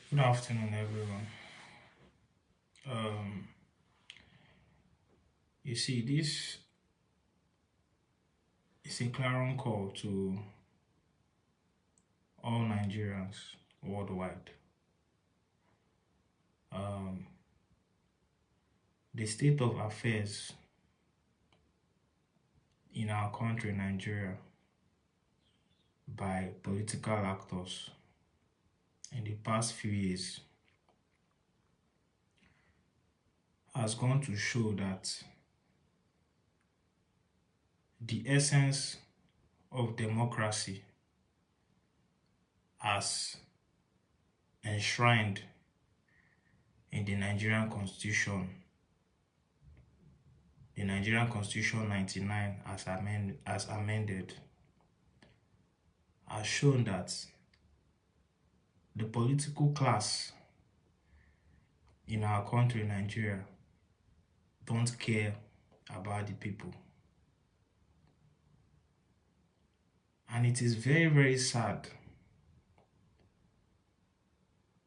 Good afternoon, everyone. Um, you see, this is a clarion call to all Nigerians worldwide. Um, the state of affairs in our country, Nigeria, by political actors in the past few years has gone to show that the essence of democracy as enshrined in the Nigerian Constitution, the Nigerian Constitution 99 as amended, has shown that the political class in our country, Nigeria, don't care about the people. And it is very, very sad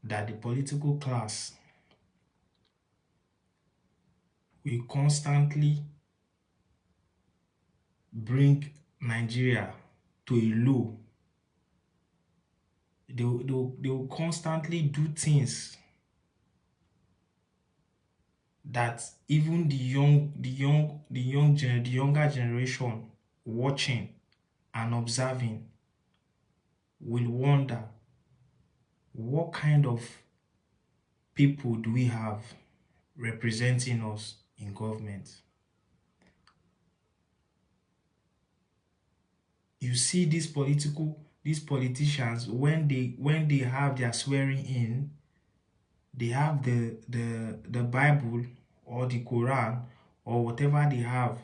that the political class will constantly bring Nigeria to a low. They will constantly do things that even the younger generation watching and observing will wonder, what kind of people do we have representing us in government? You see these politicians, when they have their swearing in, they have the Bible or the Quran or whatever they have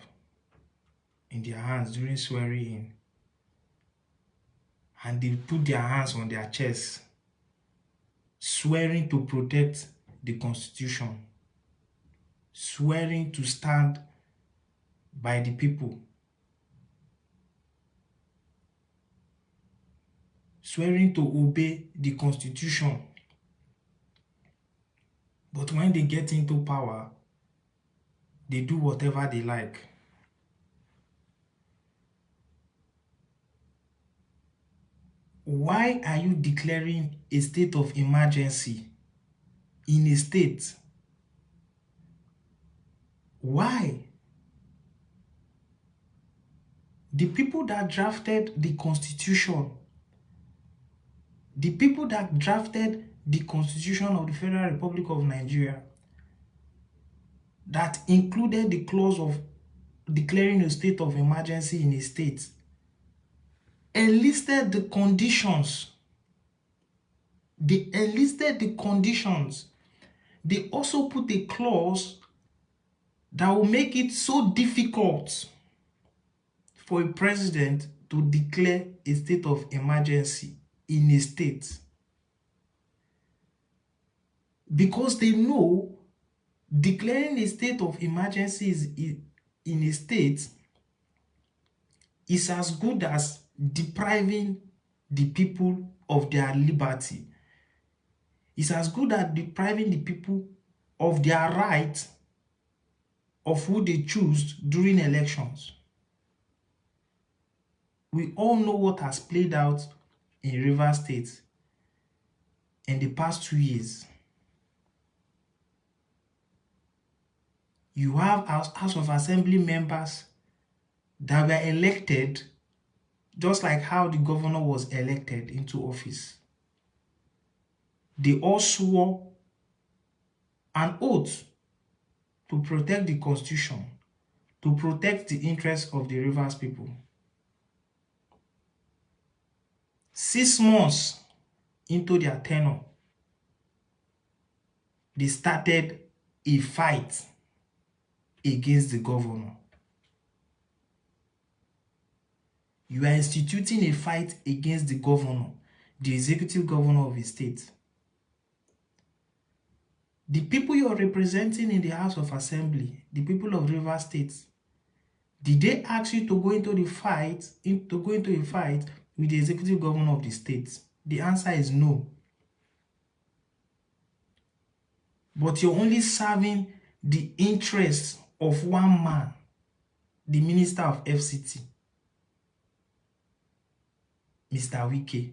in their hands during swearing in, and they put their hands on their chest, swearing to protect the Constitution, swearing to stand by the people, swearing to obey the Constitution. But when they get into power, they do whatever they like. Why are you declaring a state of emergency in a state? Why? The people that drafted the Constitution, the people that drafted the Constitution of the Federal Republic of Nigeria, that included the clause of declaring a state of emergency in a state, enlisted the conditions. They enlisted the conditions. They also put a clause that will make it so difficult for a president to declare a state of emergency in a state. Because they know declaring a state of emergency in a state is as good as depriving the people of their liberty. It's as good as depriving the people of their right of who they choose during elections. We all know what has played out in Rivers State in the past 2 years. You have House of Assembly members that were elected just like how the governor was elected into office. They all swore an oath to protect the Constitution, to protect the interests of the Rivers people. 6 months into their tenure, they started a fight against the governor. You are instituting a fight against the governor, the executive governor of a state. The people you are representing in the House of Assembly, the people of Rivers State, did they ask you to go into a fight with the executive governor of the state? The answer is no. but you're only serving the interests of one man, the Minister of FCT, Mr. Wike.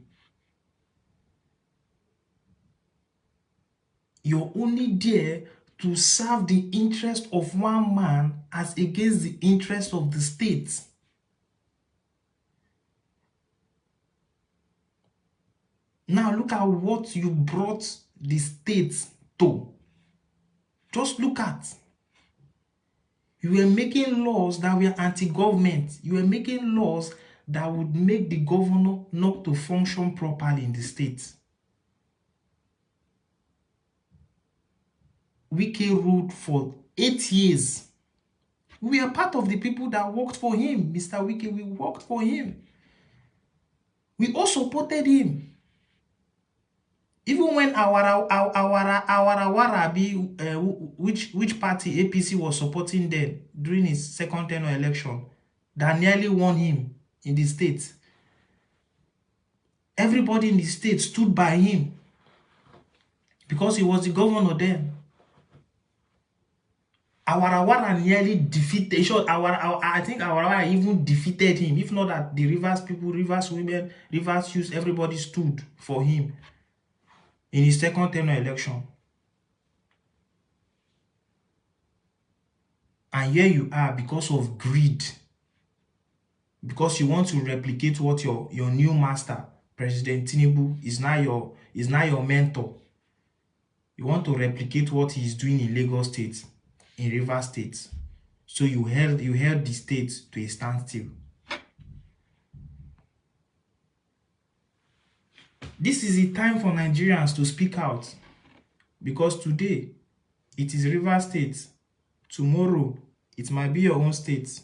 You're only there to serve the interest of one man as against the interest of the state. Now look at what you brought the state to. Just look at. You were making laws that were anti-government. You were making laws that would make the governor not to function properly in the state. Wike ruled for 8 years. We are part of the people that worked for him. Mr. Wike, we worked for him. We all supported him. Even when our which party APC was supporting then during his second tenure election, that nearly won him in the state. Everybody in the state stood by him because he was the governor then. Awara nearly defeated. I think Awara even defeated him. If not that the Rivers people, Rivers women, Rivers youth, everybody stood for him in his second tenure election. And here you are because of greed. Because you want to replicate what your new master, President Tinubu, is now your mentor. You want to replicate what he's doing in Lagos State, in Rivers State. So you held the state to a standstill. This is the time for Nigerians to speak out, because today it is Rivers State, tomorrow it might be your own state.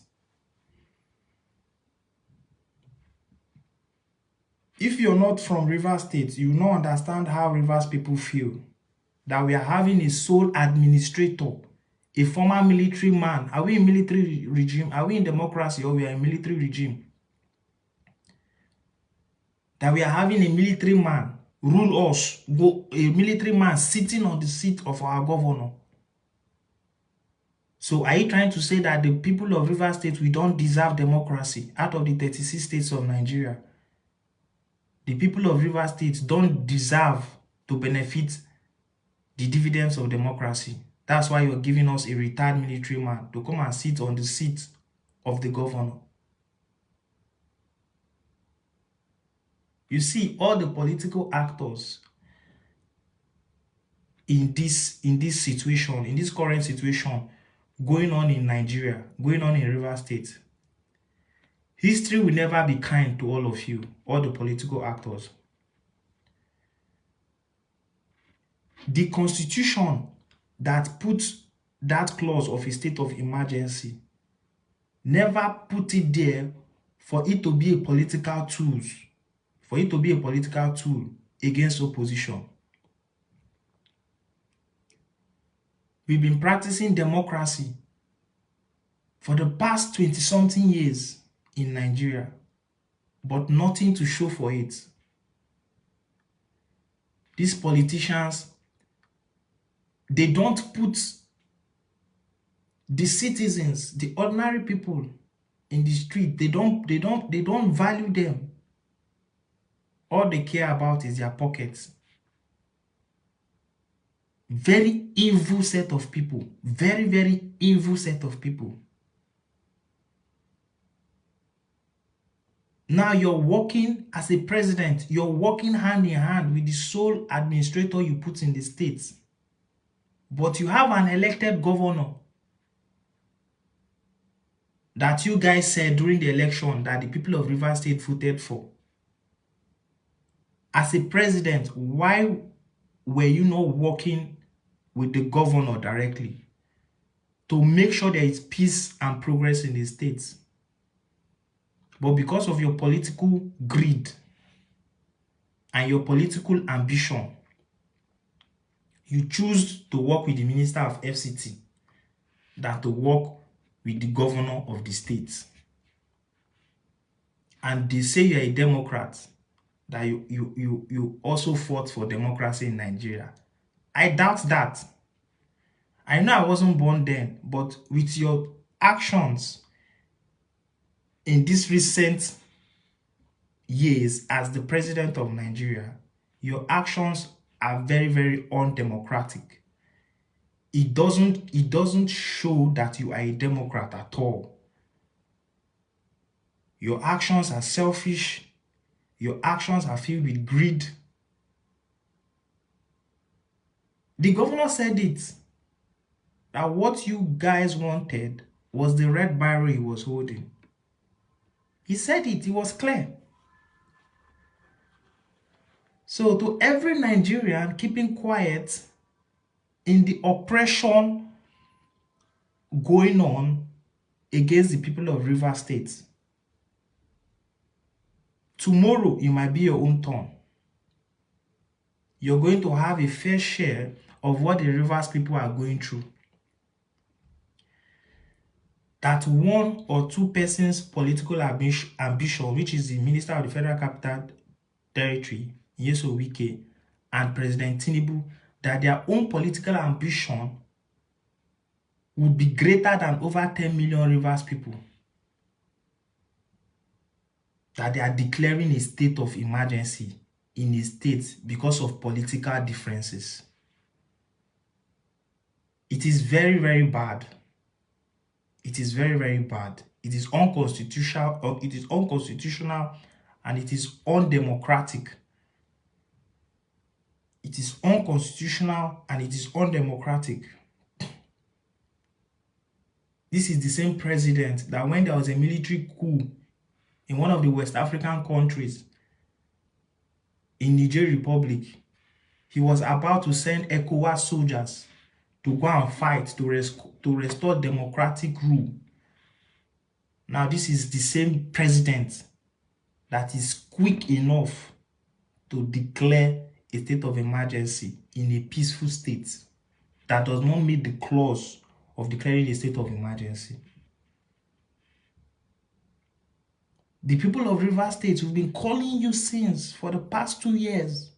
If you're not from Rivers State, you will not understand how Rivers people feel. That we are having a sole administrator, a former military man. Are we in military regime? Are we in democracy, or we are in military regime? That we are having a military man rule us, a military man sitting on the seat of our governor. So are you trying to say that the people of Rivers State, we don't deserve democracy out of the 36 states of Nigeria? The people of Rivers State don't deserve to benefit the dividends of democracy. That's why you're giving us a retired military man to come and sit on the seat of the governor. You see, all the political actors in this situation, in this current situation going on in Nigeria, going on in Rivers State, history will never be kind to all of you, all the political actors. The constitution that puts that clause of a state of emergency never put it there for it to be a political tool, against opposition. We've been practicing democracy for the past 20-something years in Nigeria, but nothing to show for it. These politicians, they don't put the citizens, the ordinary people in the street, they don't value them. All they care about is their pockets. Very evil set of people. Very, very evil set of people. Now you're working as a president. You're working hand in hand with the sole administrator you put in the states. But you have an elected governor that you guys said during the election that the people of Rivers State voted for. As a president, why were you not working with the governor directly to make sure there is peace and progress in the states? But because of your political greed and your political ambition, you choose to work with the Minister of FCT than to work with the governor of the state. And they say you're a Democrat, that you also fought for democracy in Nigeria. I doubt that. I know I wasn't born then, but with your actions in these recent years as the president of Nigeria, your actions are very, very undemocratic. It doesn't show that you are a Democrat at all. Your actions are selfish. Your actions are filled with greed. The governor said it, that what you guys wanted was the red barrel he was holding. He said it was clear. So to every Nigerian keeping quiet in the oppression going on against the people of Rivers State, tomorrow it might be your own turn. You're going to have a fair share of what the Rivers people are going through. That one or two persons' political ambition, which is the Minister of the Federal Capital Territory, Nyesom Wike, and President Tinubu, that their own political ambition would be greater than over 10 million Rivers people. That they are declaring a state of emergency in a state because of political differences. It is very, very bad. It is very, very bad. It is unconstitutional, and it is undemocratic. It is unconstitutional and it is undemocratic. This is the same president that when there was a military coup in one of the West African countries, in Niger Republic, he was about to send ECOWAS soldiers to go and fight to restore democratic rule. Now, this is the same president that is quick enough to declare a state of emergency in a peaceful state that does not meet the clause of declaring a state of emergency. The people of Rivers State have been calling you since for the past 2 years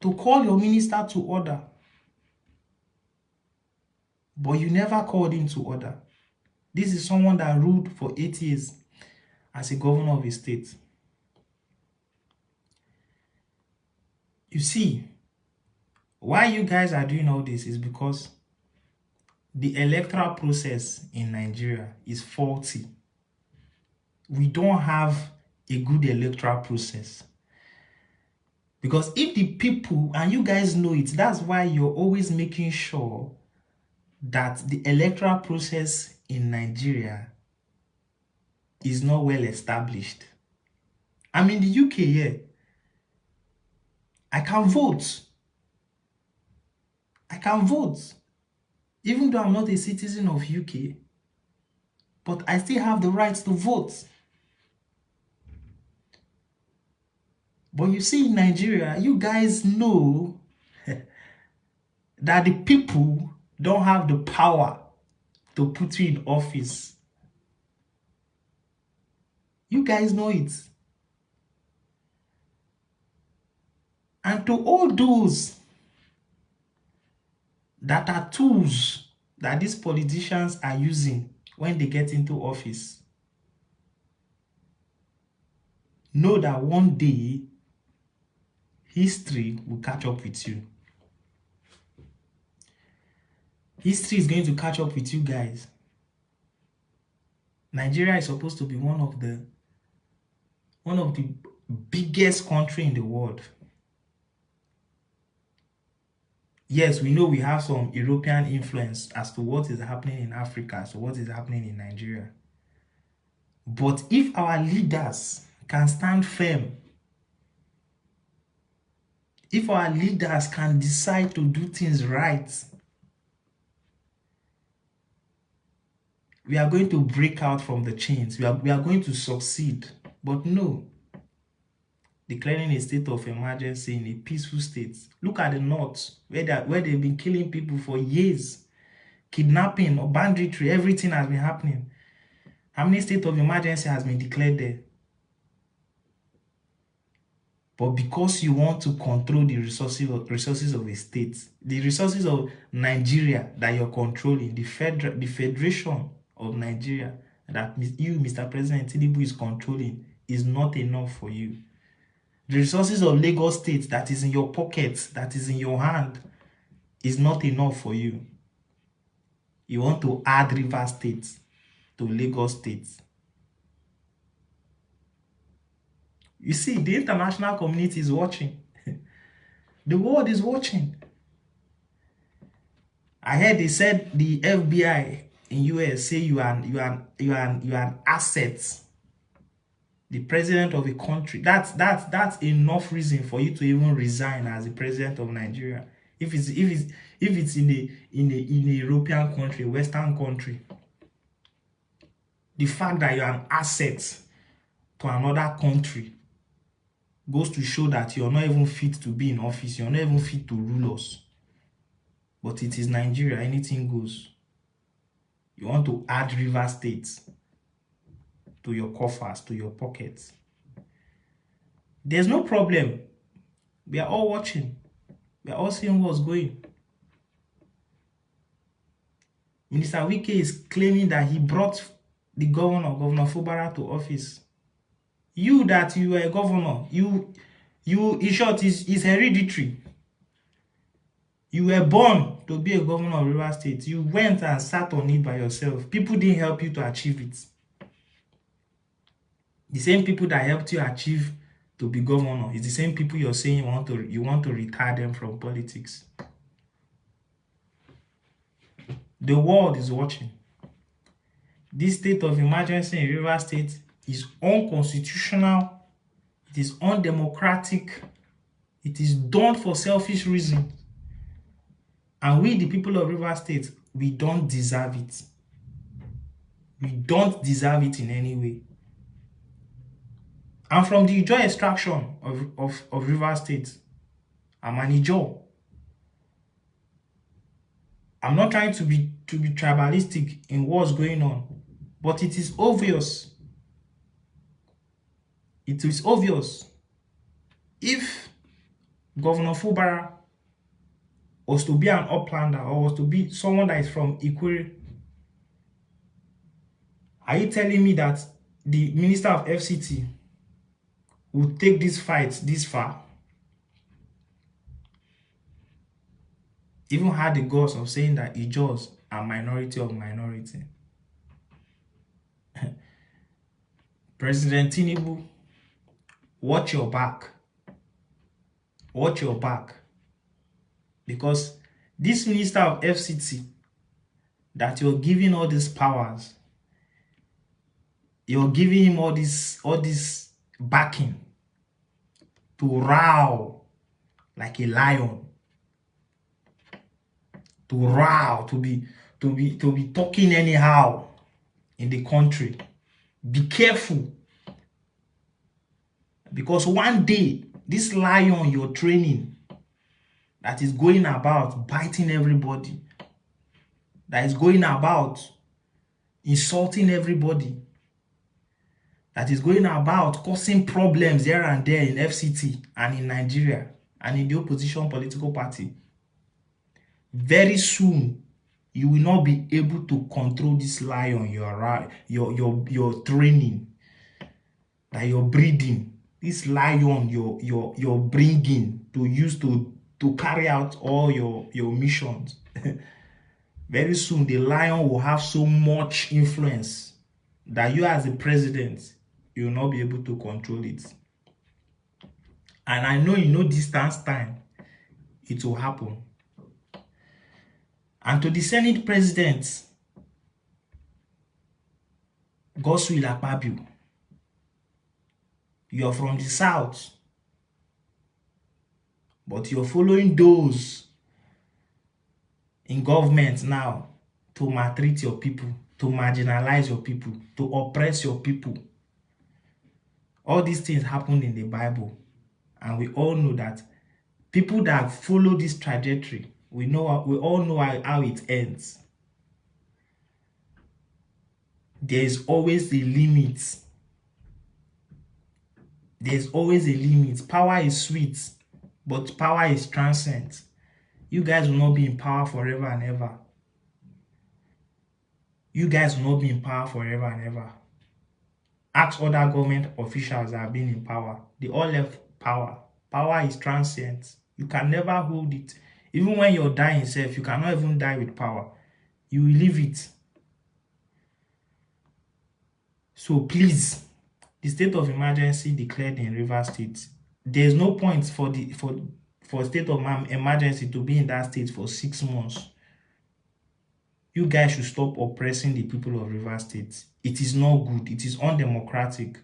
to call your minister to order. But you never called him to order. This is someone that ruled for 8 years as a governor of a state. You see, why you guys are doing all this is because the electoral process in Nigeria is faulty. We don't have a good electoral process. Because if the people, and you guys know it, that's why you're always making sure that the electoral process in Nigeria is not well established. I'm in the UK here. I can vote. I can vote. Even though I'm not a citizen of UK, but I still have the right to vote. But you see, in Nigeria, you guys know that the people don't have the power to put you in office. You guys know it. And to all those that are tools that these politicians are using when they get into office, know that one day history will catch up with you. History is going to catch up with you guys. Nigeria is supposed to be one of the biggest countries in the world. Yes, we know we have some European influence as to what is happening in Africa, so what is happening in Nigeria. But if our leaders can stand firm, if our leaders can decide to do things right, we are going to break out from the chains. We are going to succeed. But no, declaring a state of emergency in a peaceful state. Look at the north, where they've been killing people for years. Kidnapping or banditry, everything has been happening. How many state of emergency has been declared there? But because you want to control the resources of a state, the resources of Nigeria that you're controlling, the federation of Nigeria that you, Mr. President Tinubu, is controlling, is not enough for you. The resources of Lagos State that is in your pocket, that is in your hand, is not enough for you. You want to add Rivers State to Lagos State. You see, the international community is watching. The world is watching. I heard they said the FBI in US say you are an asset. The president of a country. That's enough reason for you to even resign as the president of Nigeria. If it's in a European country, Western country. The fact that you're an asset to another country goes to show that you're not even fit to be in office. You're not even fit to rule us. But it is Nigeria. Anything goes. You want to add River State to your coffers, to your pockets. There's no problem. We are all watching. We are all seeing what's going. Minister Wike is claiming that he brought the Governor Fubara, to office. You that you were a governor, you in short, is hereditary. You were born to be a governor of River State. You went and sat on it by yourself. People didn't help you to achieve it. The same people that helped you achieve to be governor is the same people you're saying you want to retire them from politics. The world is watching. This state of emergency in River State is unconstitutional. It is undemocratic. It is done for selfish reasons. And we, the people of River State, we don't deserve it. We don't deserve it in any way. And from the Ijaw extraction of River State, I'm an Ijaw. I'm not trying to be tribalistic in what's going on, but it is obvious. It is obvious. If Governor Fubara was to be an uplander or was to be someone that is from Ikwere, are you telling me that the Minister of FCT would take this fight this far? Even had the guts of saying that Ijaws are minority of minority. President Tinubu, watch your back. Watch your back. Because this Minister of FCT that you're giving all these powers, you're giving him all this backing to roar like a lion, to roar, to be talking anyhow in the country. Be careful, because one day this lion you're training that is going about biting everybody, that is going about insulting everybody, that is going about causing problems here and there in FCT and in Nigeria and in the opposition political party, very soon you will not be able to control this lion you're training, that you're breeding. This lion you're bringing to use to carry out all your missions. Very soon the lion will have so much influence that you as the president, you will not be able to control it. And I know in no distance time it will happen. And to the Senate President, Godswill Akpabio, you're from the South, but you're following those in government now to maltreat your people, to marginalize your people, to oppress your people. All these things happened in the Bible. And we all know that people that follow this trajectory, we all know how it ends. There is always the limit. There's always a limit. Power is sweet, but power is transient. You guys will not be in power forever and ever. You guys will not be in power forever and ever. Ask other government officials that have been in power. They all left power. Power is transient. You can never hold it. Even when you're dying self, you cannot even die with power. You will leave it. So please, the state of emergency declared in Rivers State. There's no point for state of emergency to be in that state for 6 months. You guys should stop oppressing the people of Rivers State. It is not good. It is undemocratic.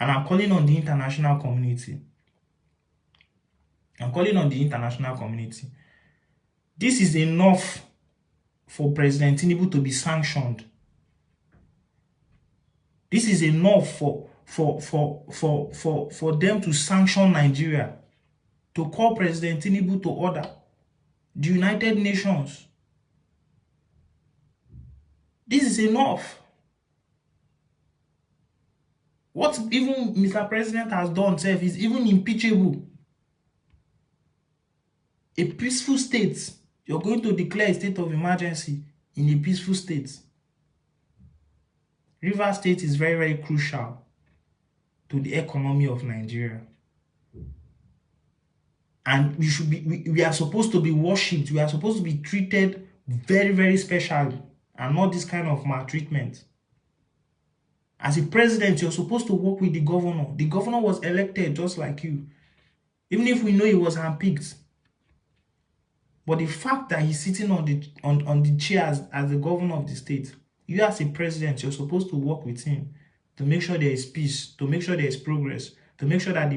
And I'm calling on the international community. This is enough for President Tinubu to be sanctioned. This is enough for them to sanction Nigeria, to call President Tinubu to order. The United Nations. This is enough. What even Mr. President has done self is even impeachable. A peaceful state. You're going to declare a state of emergency in a peaceful state. Rivers State is very, very crucial to the economy of Nigeria. And we are supposed to be worshipped. We are supposed to be treated very, very specially, and not this kind of maltreatment. As a president, you're supposed to work with the governor. The governor was elected just like you. Even if we know he was handpicked. But the fact that he's sitting on the chair as the governor of the state, you as a president, you're supposed to work with him to make sure there is peace, to make sure there is progress, to make sure that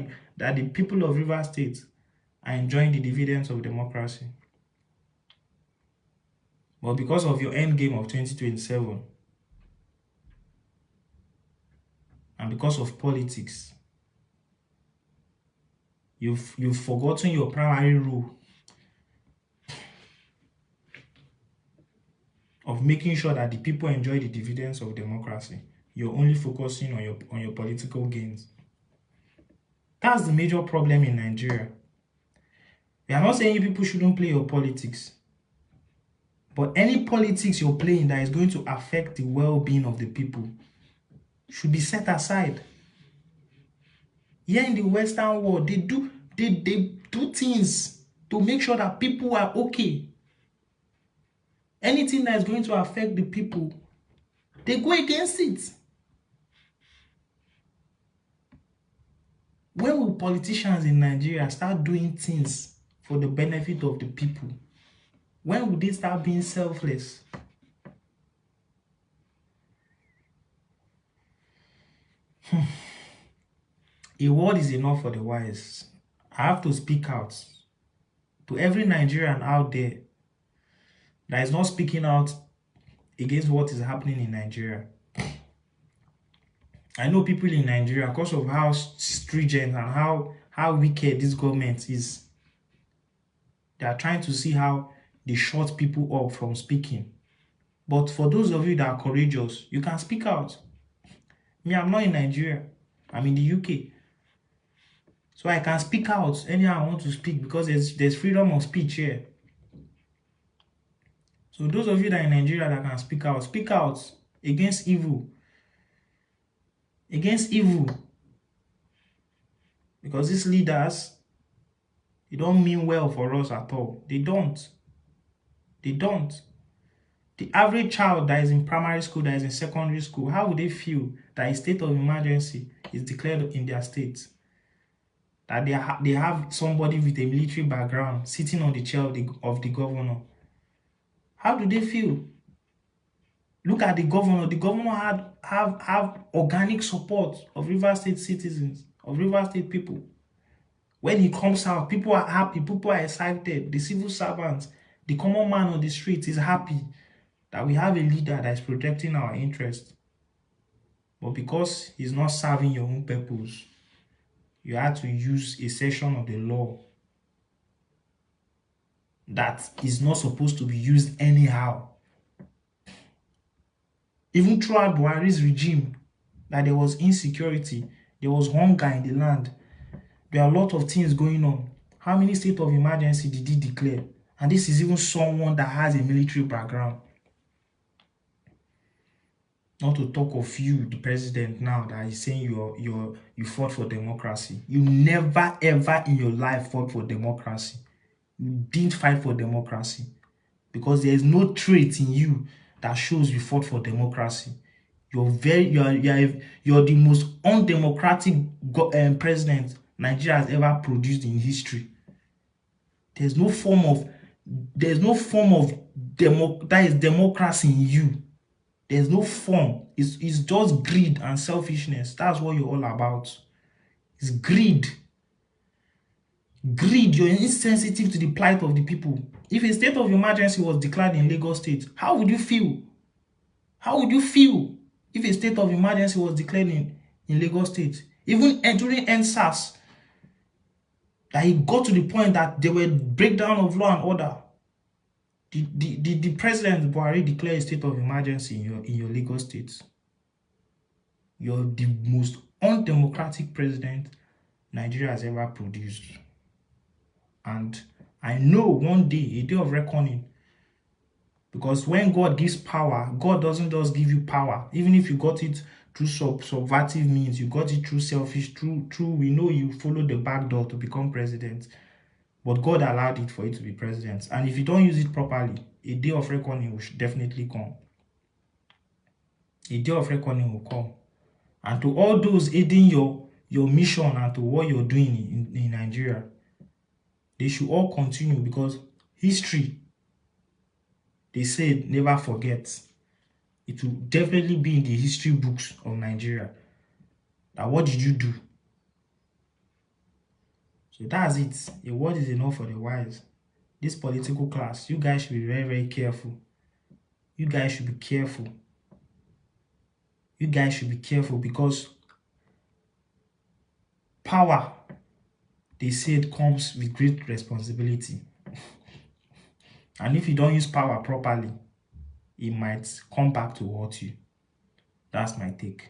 the people of Rivers State are enjoying the dividends of democracy. But because of your end game of 2027, and because of politics, you've forgotten your primary role of making sure that the people enjoy the dividends of democracy. You're only focusing on your political gains. That's the major problem in Nigeria. We are not saying you people shouldn't play your politics, but any politics you're playing that is going to affect the well-being of the people should be set aside. Here in the Western world, they do things to make sure that people are okay. Anything that is going to affect the people, they go against it. When will politicians in Nigeria start doing things for the benefit of the people? When will they start being selfless? A word is enough for the wise. I have to speak out to every Nigerian out there that is not speaking out against what is happening in Nigeria. I know people in Nigeria, because of how stringent and how wicked this government is, they are trying to see how they shut people up from speaking. But for those of you that are courageous, you can speak out. Me, I'm not in Nigeria. I'm in the UK. So I can speak out anyhow I want to speak, because there's freedom of speech here. So those of you that are in Nigeria that can speak out against evil. Against evil. Because these leaders, they don't mean well for us at all. They don't. They don't. The average child that is in primary school, that is in secondary school, how would they feel that a state of emergency is declared in their state? That they have somebody with a military background sitting on the chair of the governor. How do they feel? Look at the governor. The governor have organic support of Rivers State citizens, of Rivers State people. When he comes out, people are happy, people are excited. The civil servants, the common man on the street is happy that we have a leader that is protecting our interests. But because he's not serving your own purpose, you had to use a section of the law that is not supposed to be used anyhow. Even throughout Buhari's regime, that there was insecurity, there was hunger in the land. There are a lot of things going on. How many state of emergency did he declare? And this is even someone that has a military background. Not to talk of you, the president now, that is saying you fought for democracy. You never ever in your life fought for democracy. You didn't fight for democracy because there is no trait in you that shows you fought for democracy. You're the most undemocratic president Nigeria has ever produced in history. There's no form of that is democracy in you. There's no form. It's just greed and selfishness. That's what you're all about. It's greed. Greed. You're insensitive to the plight of the people. If a state of emergency was declared in Lagos State, how would you feel? How would you feel if a state of emergency was declared in Lagos State? Even during NSAS, that it got to the point that there were breakdown of law and order. The president Buhari declare a state of emergency in your Lagos State. You're the most undemocratic president Nigeria has ever produced. And I know one day, a day of reckoning, because when God gives power, God doesn't just give you power. Even if you got it through subversive means, you got it through selfish, through we know you follow the back door to become president. But God allowed it for you to be president. And if you don't use it properly, a day of reckoning will definitely come. A day of reckoning will come. And to all those aiding your mission and to what you're doing in Nigeria, they should all continue, because history, they said, never forget. It will definitely be in the history books of Nigeria. That what did you do? So that's it. A word is enough for the wise. This political class, you guys should be very, very careful. You guys should be careful. You guys should be careful, because power, they said, comes with great responsibility. And if you don't use power properly, it might come back to hurt you. That's my take.